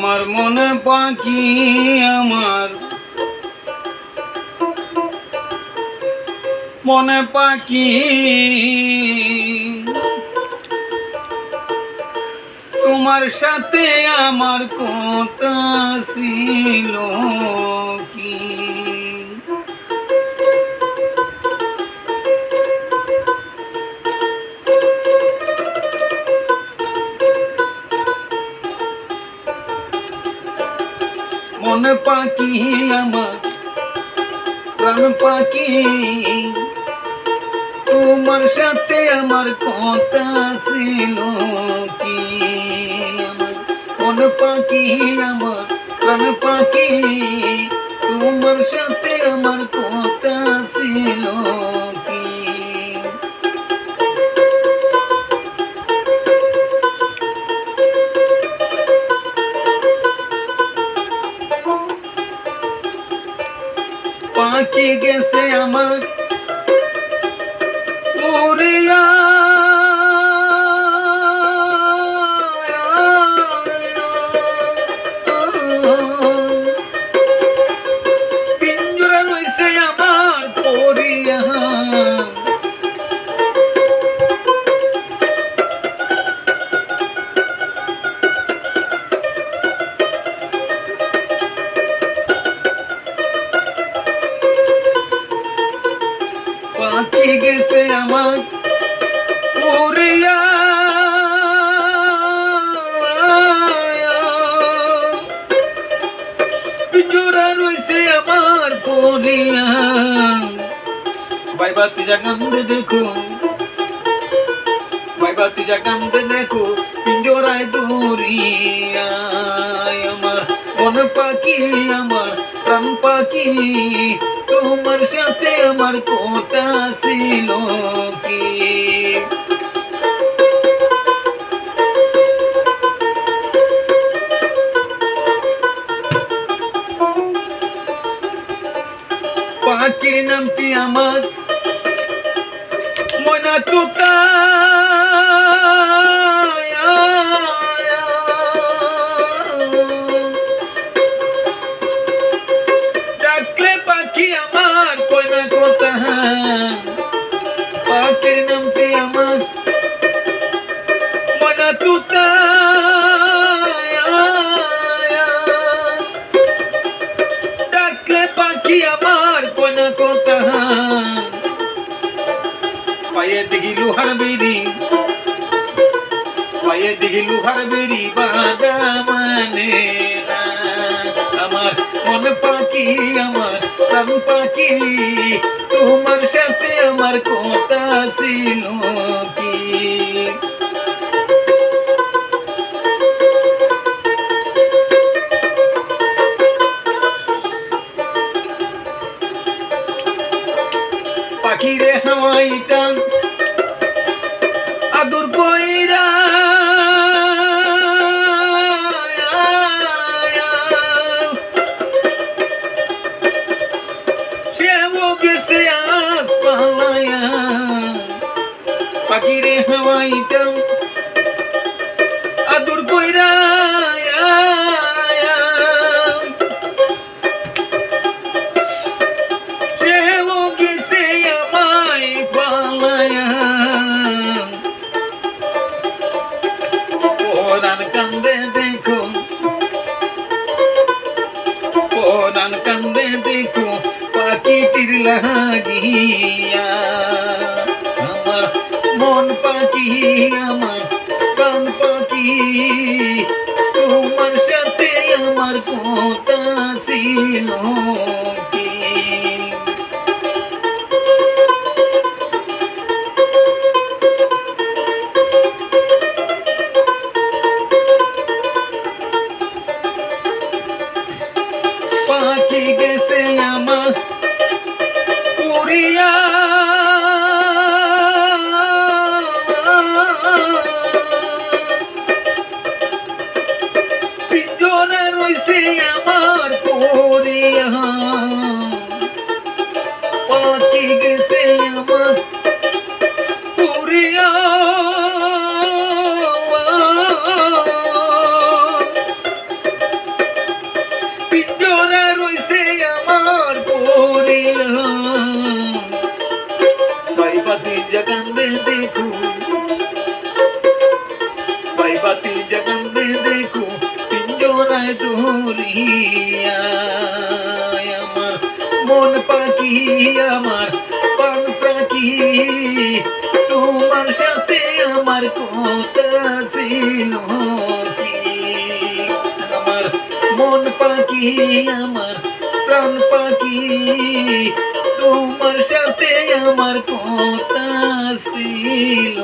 আমার মনে পাখি আমার মনে পাখি তোমার সাথে আমার কথা ছিল কি মনে পাখি আমার প্রাণ পাখি তোমার সাথে আমার কথা ছিল কি আমার মনে পাখি আমার প্রাণ পাখি তোমার সাথে আমার কথা ছিল কি পাখি গেছে আমার উড়িয়া পিঞ্জরা রইছে আমার পড়িয়া পাখি গেছে আমার উড়িয়া পিঞ্জরা রইছে আমার পড়িয়া ভাই বাতি জাগান্দে দেখো ভাই বাতি জাগান্দে দেখো পিঞ্জরায় দৌড়িয়া আমার মন পাখি আমার প্রাণ পাখি তোমার সাথে আমার কথা ছিল কি পাখির নামটি আমার ময়না তোতা ডাকলে পাখি আমার কয়না কথা পাখির নামটি আমার ময়না তোতা ডাকলে পাখি আমার কয়না কথা পায়ে দেখি লোহার বেরি পায়ে দেখি লোহার বেরি বাধা মানে না আমার মন পাখি আমার প্রাণ পাখি তোমার সাথে আমার কথা ছিল কি পাখিরে হাওয়াইতাম আদর কইরা সেও গেছে আজ পালায়া পাখিরে হাওয়াইতাম আদর কইরা কান্দে দেখো পরাণ কান্দে দেখো পাখিটির লাগিয়া আমার মন পাখি আমার প্রাণ পাখি তোমার সাথে আমার কথা ছিল কি পাখি গেছে আমার উড়িয়া দরিয়ায় আমার মন পাখি আমার প্রাণ পাখি তোমার সাথে আমার কথা ছিল কি আমার মন পাখি আমার প্রাণ পাখি তোমার সাথে আমার কথা ছিল